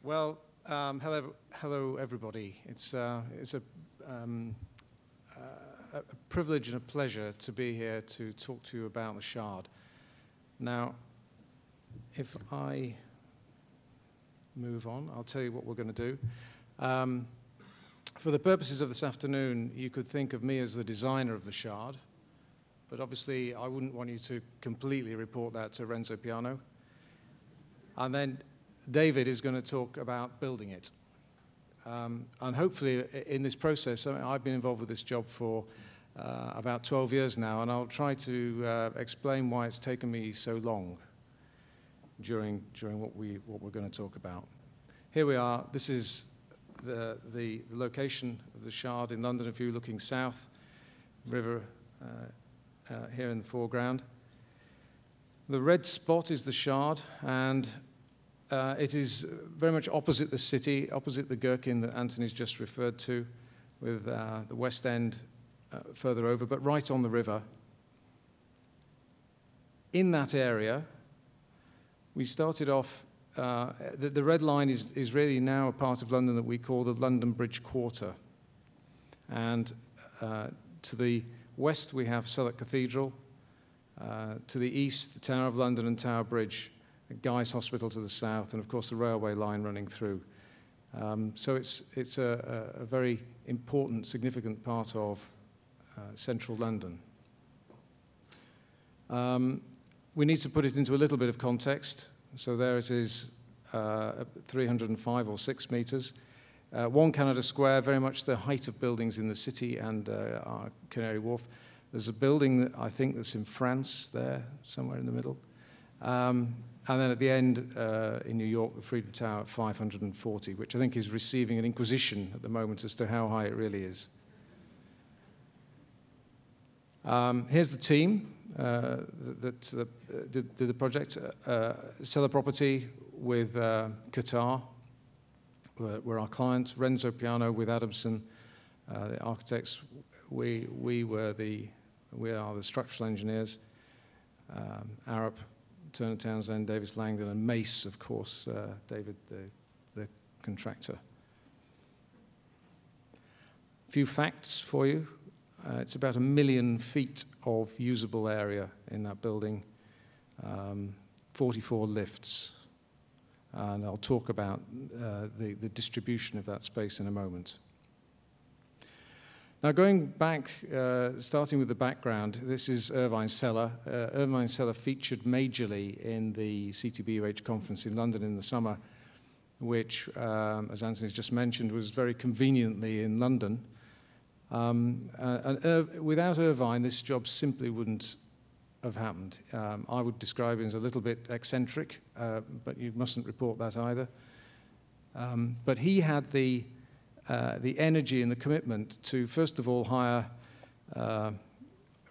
Well, hello everybody. It's a privilege and a pleasure to be here to talk to you about the Shard. Now, if I move on, I'll tell you what we're going to do. For the purposes of this afternoon, you could think of me as the designer of the Shard, but obviously I wouldn't want you to completely report that to Renzo Piano. And then David is going to talk about building it. And hopefully in this process, I've been involved with this job for about 12 years now, and I'll try to explain why it's taken me so long during what we're going to talk about. Here we are. This is the location of the Shard in London. If you're looking south, river here in the foreground. The red spot is the Shard, and it is very much opposite the city, opposite the Gherkin that Anthony's just referred to, with the West End further over, but right on the river. In that area, we started off, the red line is really now a part of London that we call the London Bridge Quarter. And to the west, we have Southwark Cathedral. To the east, the Tower of London and Tower Bridge. Guy's Hospital to the south, and of course the railway line running through. So it's a very important, significant part of central London. We need to put it into a little bit of context. So there it is, 305 or 6 meters. 1 Canada Square, very much the height of buildings in the city and Canary Wharf. There's a building that I think that's in France there, somewhere in the middle. And then at the end, in New York, the Freedom Tower at 540, which I think is receiving an inquisition at the moment as to how high it really is. Here's the team that did the project. Seller Property with Qatar, were our client. Renzo Piano with Adamson, the architects. We are the structural engineers. Arup, Turner Townsend, Davis Langdon, and Mace, of course, David, the contractor. A few facts for you. It's about 1 million feet of usable area in that building, 44 lifts. And I'll talk about the distribution of that space in a moment. Now, going back, starting with the background, this is Irvine's Cellar. Irvine's Cellar featured majorly in the CTBUH conference in London in the summer, which, as Anthony's just mentioned, was very conveniently in London. Without Irvine, this job simply wouldn't have happened. I would describe him as a little bit eccentric, but you mustn't report that either. But he had the energy and the commitment to, first of all, hire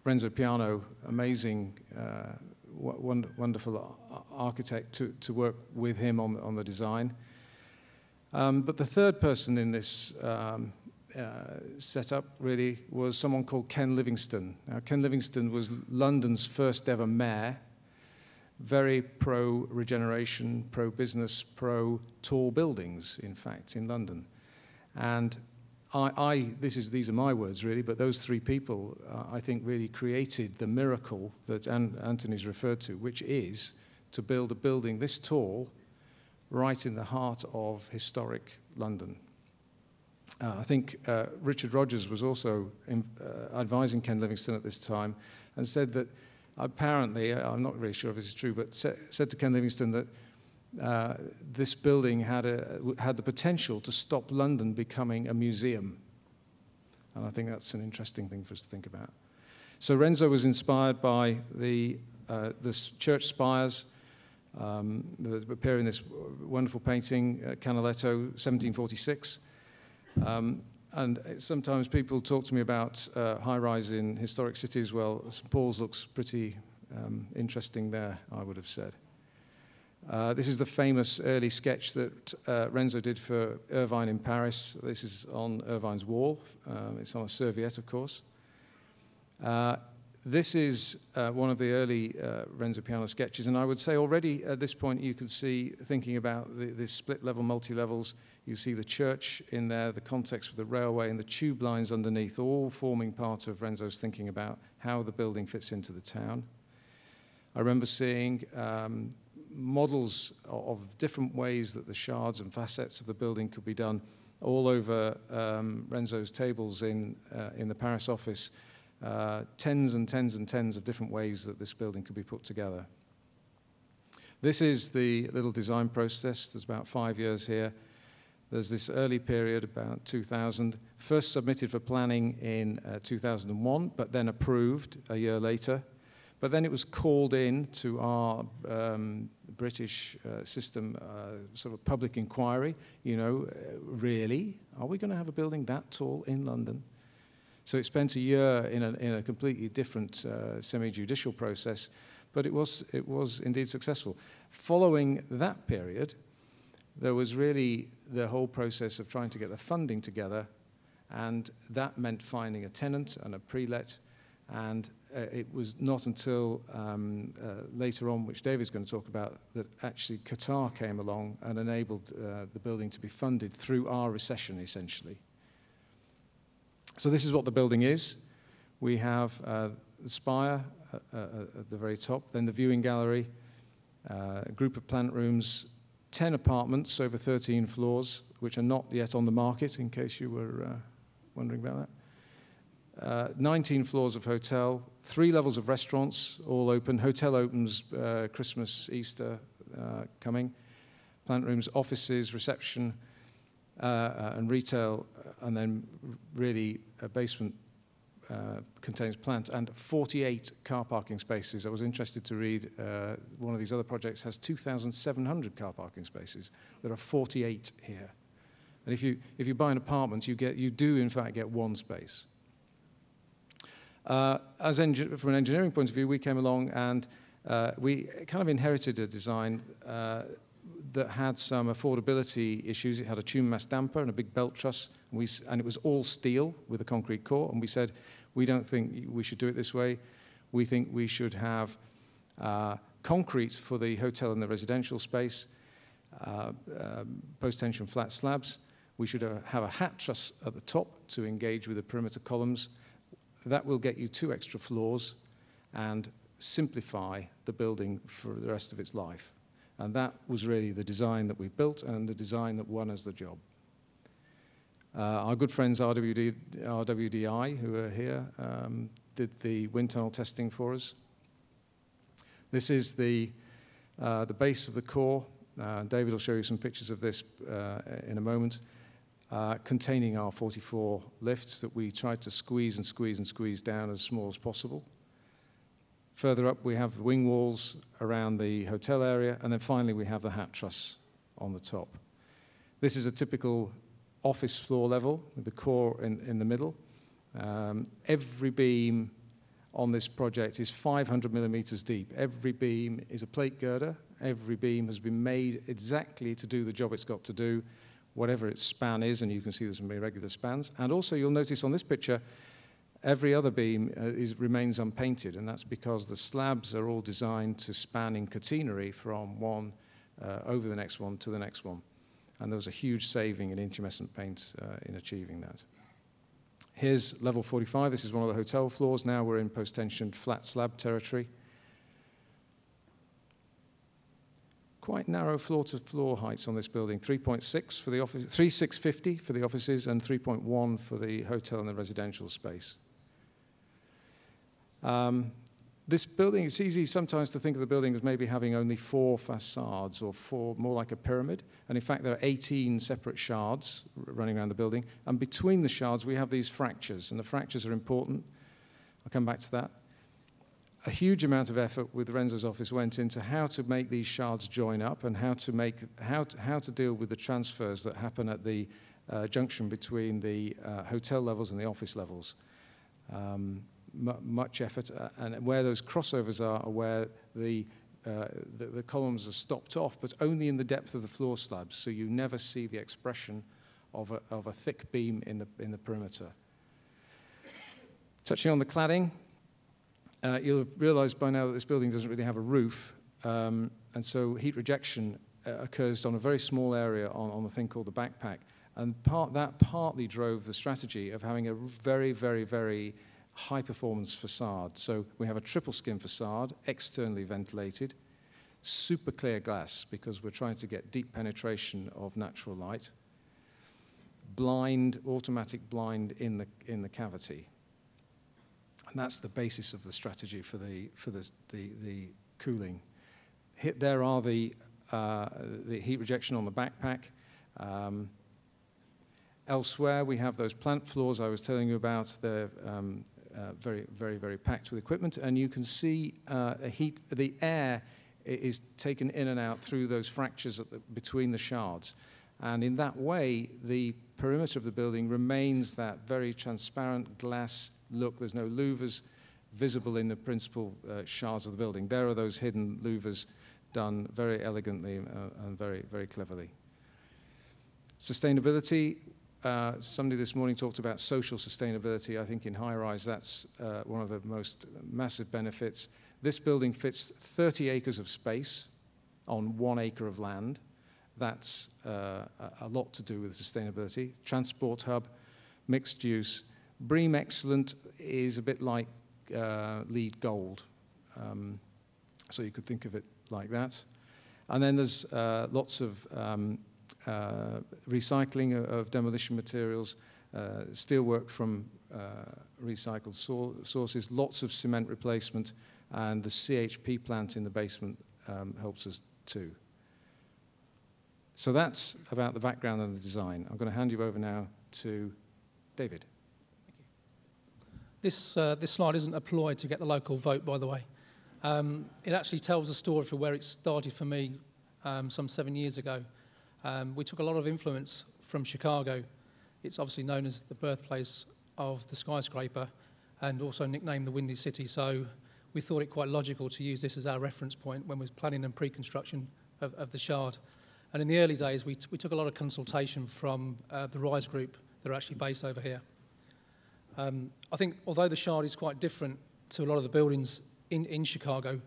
Renzo Piano, amazing, wonderful architect, to work with him on the design. But the third person in this setup, really, was someone called Ken Livingstone. Now, Ken Livingstone was London's first ever mayor, very pro-regeneration, pro-business, pro-tall buildings, in fact, in London. And these are my words, really, but those three people, I think, really created the miracle that Anthony's referred to, which is to build a building this tall right in the heart of historic London. I think Richard Rogers was also advising Ken Livingstone at this time and said that apparently, I'm not really sure if this is true, but said to Ken Livingstone that this building had the potential to stop London becoming a museum. And I think that's an interesting thing for us to think about. So Renzo was inspired by the church spires that appear in this wonderful painting, Canaletto, 1746. And sometimes people talk to me about high-rise in historic cities. Well, St. Paul's looks pretty interesting there, I would have said. This is the famous early sketch that Renzo did for Irvine in Paris. This is on Irvine's wall. It's on a serviette, of course. This is one of the early Renzo Piano sketches, and I would say already at this point you can see, thinking about the split-level, multi-levels, you see the church in there, the context with the railway and the tube lines underneath, all forming part of Renzo's thinking about how the building fits into the town. I remember seeing models of different ways that the shards and facets of the building could be done all over Renzo's tables in the Paris office. Tens and tens and tens of different ways that this building could be put together. This is the little design process. There's about 5 years here. There's this early period, about 2000, first submitted for planning in 2001, but then approved a year later. But then it was called in to our British system, sort of public inquiry, really? Are we going to have a building that tall in London? So it spent a year in a completely different semi-judicial process, but it was indeed successful. Following that period, there was really the whole process of trying to get the funding together, and that meant finding a tenant and a pre-let, and it was not until later on, which David's going to talk about, that actually Qatar came along and enabled the building to be funded through our recession, essentially. So this is what the building is. We have the spire at the very top, then the viewing gallery, a group of plant rooms, 10 apartments over 13 floors, which are not yet on the market, in case you were wondering about that. 19 floors of hotel, 3 levels of restaurants, all open. Hotel opens Christmas, Easter coming. Plant rooms, offices, reception, and retail, and then really a basement contains plant, and 48 car parking spaces. I was interested to read one of these other projects has 2,700 car parking spaces. There are 48 here. And if you buy an apartment, you do in fact get one space. From an engineering point of view, we came along and we kind of inherited a design that had some affordability issues. It had a tune mass damper and a big belt truss, and it was all steel with a concrete core. And we said, we don't think we should do it this way. We think we should have concrete for the hotel and the residential space, post-tension flat slabs. We should have a hat truss at the top to engage with the perimeter columns. That will get you 2 extra floors and simplify the building for the rest of its life. And that was really the design that we built and the design that won us the job. Our good friends RWDI, who are here, did the wind tunnel testing for us. This is the base of the core. David will show you some pictures of this in a moment, containing our 44 lifts that we tried to squeeze and squeeze and squeeze down as small as possible. Further up, we have the wing walls around the hotel area, and then finally we have the hat truss on the top. This is a typical office floor level with the core in the middle. Every beam on this project is 500 millimeters deep. Every beam is a plate girder. Every beam has been made exactly to do the job it's got to do, whatever its span is, and you can see there's some irregular spans. And also you'll notice on this picture, every other beam remains unpainted, and that's because the slabs are all designed to span in catenary from one over the next one to the next one. And there was a huge saving in intumescent paint in achieving that. Here's level 45. This is one of the hotel floors. Now we're in post-tensioned flat slab territory. Quite narrow floor-to-floor heights on this building, 3.6 for the office, 3,650 for the offices, and 3.1 for the hotel and the residential space. This building, it's easy sometimes to think of the building as maybe having only 4 facades or 4, more like a pyramid. And in fact, there are 18 separate shards running around the building. And between the shards, we have these fractures, and the fractures are important. I'll come back to that. A huge amount of effort with Renzo's office went into how to make these shards join up and how to deal with the transfers that happen at the junction between the hotel levels and the office levels. Much effort, and where those crossovers are where the columns are stopped off, but only in the depth of the floor slabs, so you never see the expression of a thick beam in the perimeter. Touching on the cladding. You'll have realised by now that this building doesn't really have a roof, and so heat rejection occurs on a very small area on the thing called the backpack. And that partly drove the strategy of having a very, very, very high-performance facade. So we have a triple skin facade, externally ventilated, super clear glass because we're trying to get deep penetration of natural light, blind, automatic blind in the cavity. And that's the basis of the strategy for the cooling. There are the heat rejection on the backpack. Elsewhere, we have those plant floors I was telling you about. They're very, very, very packed with equipment, and you can see the air is taken in and out through those fractures between the shards. And in that way, the perimeter of the building remains that very transparent glass look. There's no louvers visible in the principal shards of the building. There are those hidden louvers done very elegantly and very, very cleverly. Sustainability. Somebody this morning talked about social sustainability. I think in high-rise that's one of the most massive benefits. This building fits 30 acres of space on 1 acre of land. That's a lot to do with sustainability. Transport hub, mixed use. BREEAM Excellent is a bit like LEED Gold. So you could think of it like that. And then there's lots of recycling of demolition materials, steelwork from recycled sources, lots of cement replacement, and the CHP plant in the basement helps us too. So that's about the background and the design. I'm going to hand you over now to David. This slide isn't a ploy to get the local vote, by the way. It actually tells a story for where it started for me some 7 years ago. We took a lot of influence from Chicago. It's obviously known as the birthplace of the skyscraper and also nicknamed the Windy City. So we thought it quite logical to use this as our reference point when we were planning and pre-construction of the Shard. And in the early days, we took a lot of consultation from the RISE group that are actually based over here. I think although the Shard is quite different to a lot of the buildings in Chicago,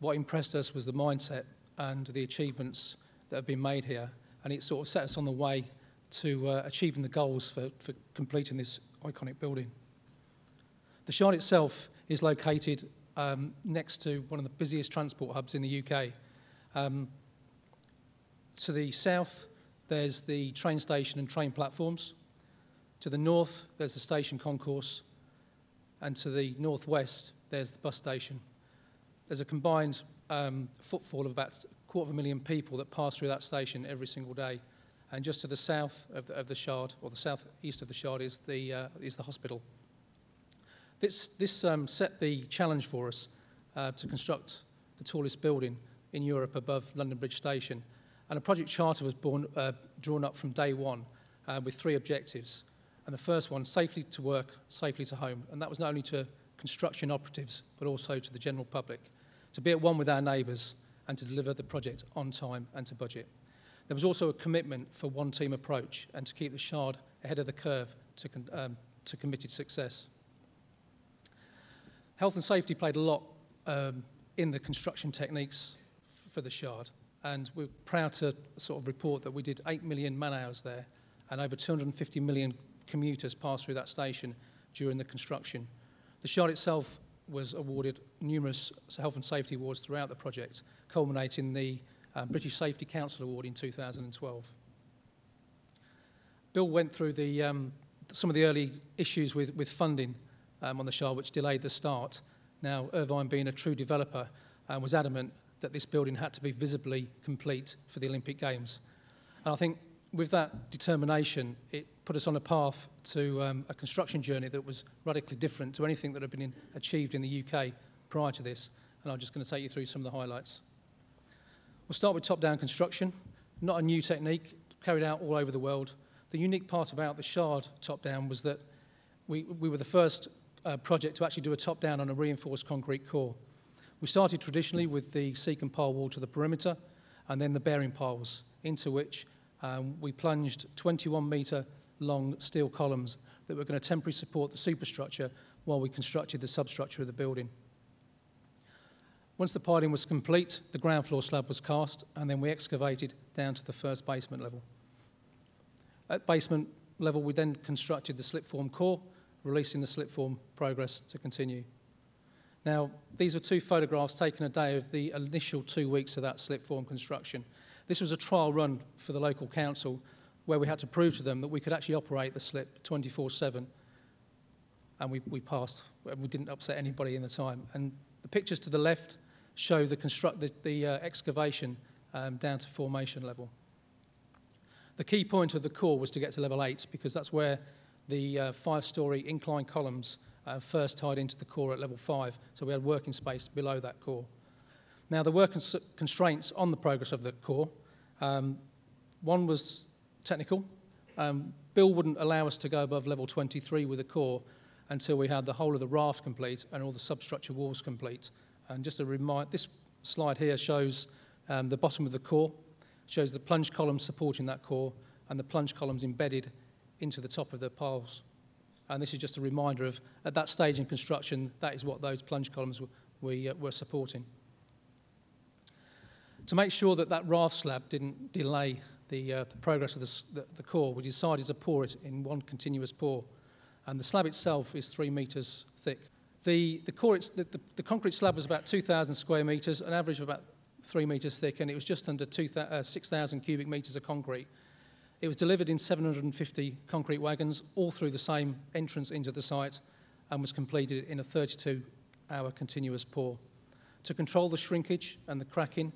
what impressed us was the mindset and the achievements that have been made here. And it sort of set us on the way to achieving the goals for completing this iconic building. The Shard itself is located next to one of the busiest transport hubs in the UK. To the south, there's the train station and train platforms. To the north, there's the station concourse. And to the northwest, there's the bus station. There's a combined footfall of about 250,000 people that pass through that station every single day. And just to the south of the Shard, or the southeast of the Shard, is the hospital. This set the challenge for us to construct the tallest building in Europe above London Bridge Station. And a project charter was drawn up from day one with 3 objectives. And the first one, safely to work, safely to home. And that was not only to construction operatives, but also to the general public. To be at one with our neighbours and to deliver the project on time and to budget. There was also a commitment for one team approach and to keep the Shard ahead of the curve to committed success. Health and safety played a lot in the construction techniques for the Shard. And we're proud to sort of report that we did 8 million man-hours there and over 250 million commuters passed through that station during the construction. The Shard itself was awarded numerous health and safety awards throughout the project, culminating in the British Safety Council Award in 2012. Bill went through some of the early issues with funding on the Shard, which delayed the start. Now, Irvine, being a true developer, was adamant that this building had to be visibly complete for the Olympic Games. And I think with that determination, it put us on a path to a construction journey that was radically different to anything that had been achieved in the UK prior to this. And I'm just going to take you through some of the highlights. We'll start with top-down construction, not a new technique, carried out all over the world. The unique part about the Shard top-down was that we were the first project to actually do a top-down on a reinforced concrete core. We started traditionally with the seek and pile wall to the perimeter and then the bearing piles, into which we plunged 21-metre long steel columns that were going to temporarily support the superstructure while we constructed the substructure of the building. Once the piling was complete, the ground floor slab was cast, and then we excavated down to the first basement level. At basement level, we then constructed the slip-form core, releasing the slip-form progress to continue. Now, these were 2 photographs taken a day of the initial 2 weeks of that slip-form construction. This was a trial run for the local council where we had to prove to them that we could actually operate the slip 24/7, and we passed. We didn't upset anybody in the time. And the pictures to the left show the excavation down to formation level. The key point of the core was to get to level 8 because that's where the 5-storey inclined columns first tied into the core at level 5, so we had working space below that core. Now, there were constraints on the progress of the core. One was technical. Bill wouldn't allow us to go above level 23 with the core until we had the whole of the raft complete and all the substructure walls complete. And just a reminder, this slide here shows the bottom of the core, shows the plunge columns supporting that core and the plunge columns embedded into the top of the piles. And this is just a reminder of, at that stage in construction, that is what those plunge columns were supporting. To make sure that that raft slab didn't delay the progress of the core, we decided to pour it in one continuous pour. And the slab itself is 3 metres thick. The concrete slab was about 2,000 square metres, an average of about 3 metres thick, and it was just under 6,000 cubic metres of concrete. It was delivered in 750 concrete wagons, all through the same entrance into the site, and was completed in a 32-hour continuous pour. To control the shrinkage and the cracking,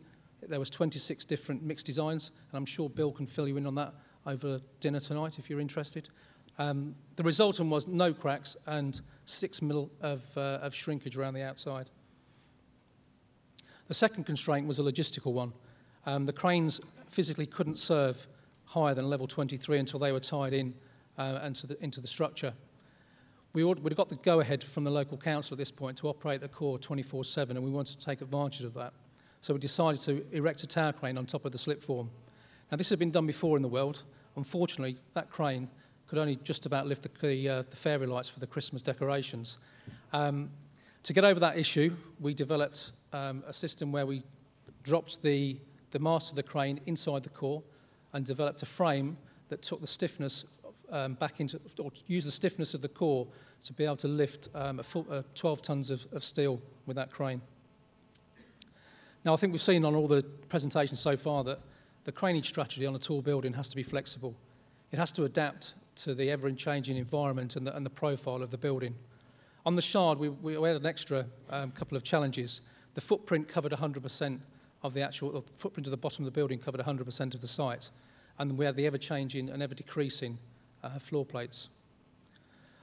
there was 26 different mixed designs, and I'm sure Bill can fill you in on that over dinner tonight if you're interested. The resultant was no cracks and 6 mil of shrinkage around the outside. The second constraint was a logistical one. The cranes physically couldn't serve higher than level 23 until they were tied in into the structure. We'd got the go-ahead from the local council at this point to operate the core 24/7, and we wanted to take advantage of that. So we decided to erect a tower crane on top of the slip form. Now, this had been done before in the world. Unfortunately, that crane could only just about lift the fairy lights for the Christmas decorations. To get over that issue, we developed a system where we dropped the mast of the crane inside the core and developed a frame that took the stiffness back into, or used the stiffness of the core to be able to lift 12 tons of steel with that crane. Now, I think we've seen on all the presentations so far that the craneage strategy on a tall building has to be flexible. It has to adapt to the ever-changing environment and the profile of the building. On the Shard, we had an extra couple of challenges. The footprint covered 100% of the footprint of the bottom of the building covered 100% of the site, and we had the ever-changing and ever-decreasing floor plates.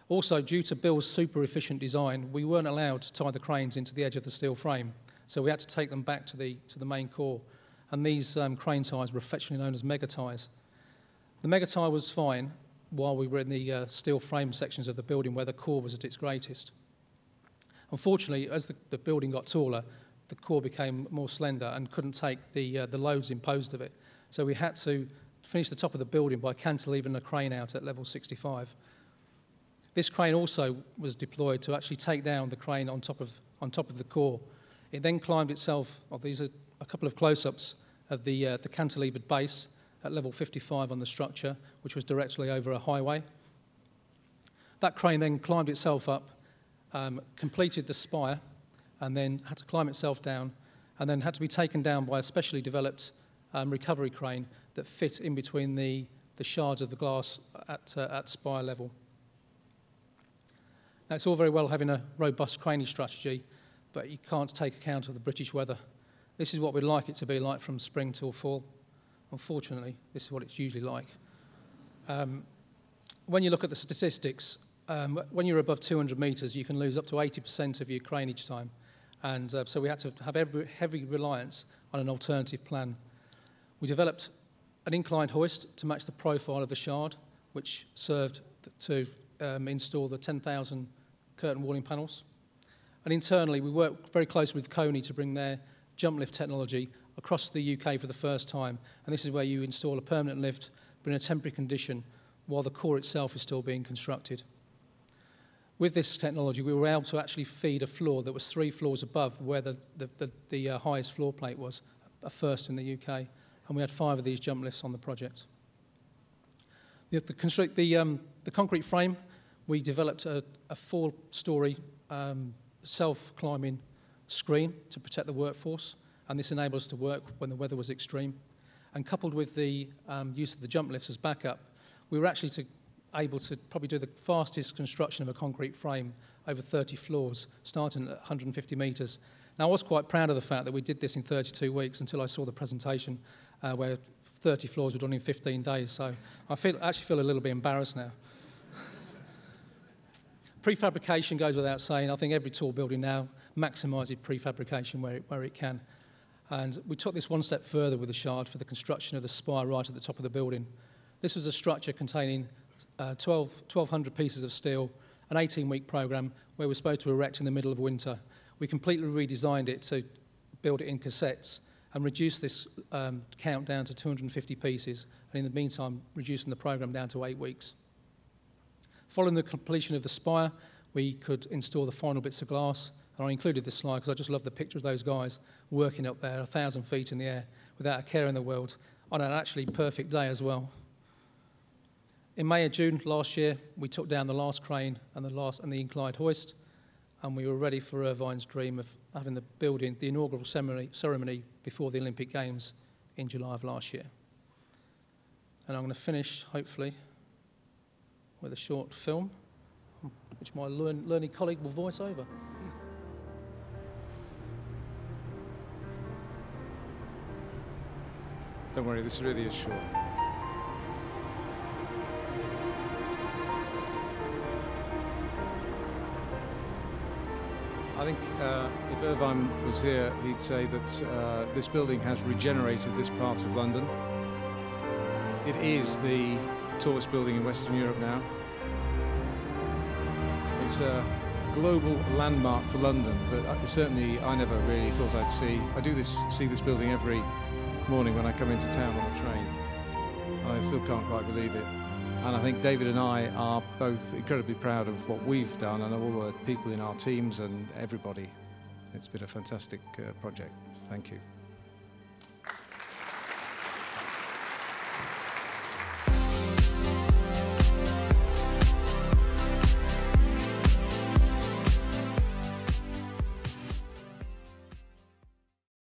Also, due to Bill's super efficient design, we weren't allowed to tie the cranes into the edge of the steel frame, so we had to take them back to the main core, and these crane ties were affectionately known as mega ties. The mega tie was fine while we were in the steel frame sections of the building where the core was at its greatest. Unfortunately, as the building got taller, the core became more slender and couldn't take the loads imposed of it. So we had to finish the top of the building by cantilevering the crane out at level 65. This crane also was deployed to actually take down the crane on top of the core. It then climbed itself. These are a couple of close-ups of the cantilevered base at level 55 on the structure, which was directly over a highway. That crane then climbed itself up, completed the spire, and then had to climb itself down, and then had to be taken down by a specially developed recovery crane that fit in between the shards of the glass at spire level. Now, it's all very well having a robust craneage strategy, but you can't take account of the British weather. This is what we'd like it to be like from spring till fall. Unfortunately, this is what it's usually like. When you look at the statistics, when you're above 200 metres, you can lose up to 80% of your craneage time. And so we had to have heavy reliance on an alternative plan. We developed an inclined hoist to match the profile of the Shard, which served to install the 10,000 curtain walling panels. And internally, we worked very closely with Coney to bring their jump lift technology across the UK for the first time. And this is where you install a permanent lift, but in a temporary condition, while the core itself is still being constructed. With this technology, we were able to actually feed a floor that was 3 floors above where the highest floor plate was, a first in the UK, and we had 5 of these jump lifts on the project. The concrete frame, we developed a 4-storey self-climbing screen to protect the workforce, and this enabled us to work when the weather was extreme. And coupled with the use of the jump lifts as backup, we were actually able to probably do the fastest construction of a concrete frame over 30 floors, starting at 150 metres. Now, I was quite proud of the fact that we did this in 32 weeks until I saw the presentation where 30 floors were done in 15 days. So I actually feel a little bit embarrassed now. Prefabrication goes without saying. I think every tall building now maximises prefabrication where it can. And we took this one step further with the Shard for the construction of the spire right at the top of the building. This was a structure containing 1,200 pieces of steel, an 18-week programme where we're supposed to erect in the middle of winter. We completely redesigned it to build it in cassettes and reduce this count down to 250 pieces, and in the meantime, reducing the programme down to 8 weeks. Following the completion of the spire, we could install the final bits of glass, and I included this slide because I just love the picture of those guys working up there 1,000 feet in the air without a care in the world on an actually perfect day as well. In May or June last year, we took down the last crane and the inclined hoist, and we were ready for Irvine's dream of having the building, the inaugural ceremony before the Olympic Games in July of last year. And I'm going to finish, hopefully, with a short film, which my learning colleague will voice over. Don't worry, this really is short. I think if Irvine was here, he'd say that this building has regenerated this part of London. It is the tallest building in Western Europe now. It's a global landmark for London that certainly I never really thought I'd see. I do see this building every morning when I come into town on the train. I still can't quite believe it. And I think David and I are both incredibly proud of what we've done and all the people in our teams and everybody. It's been a fantastic project. Thank you.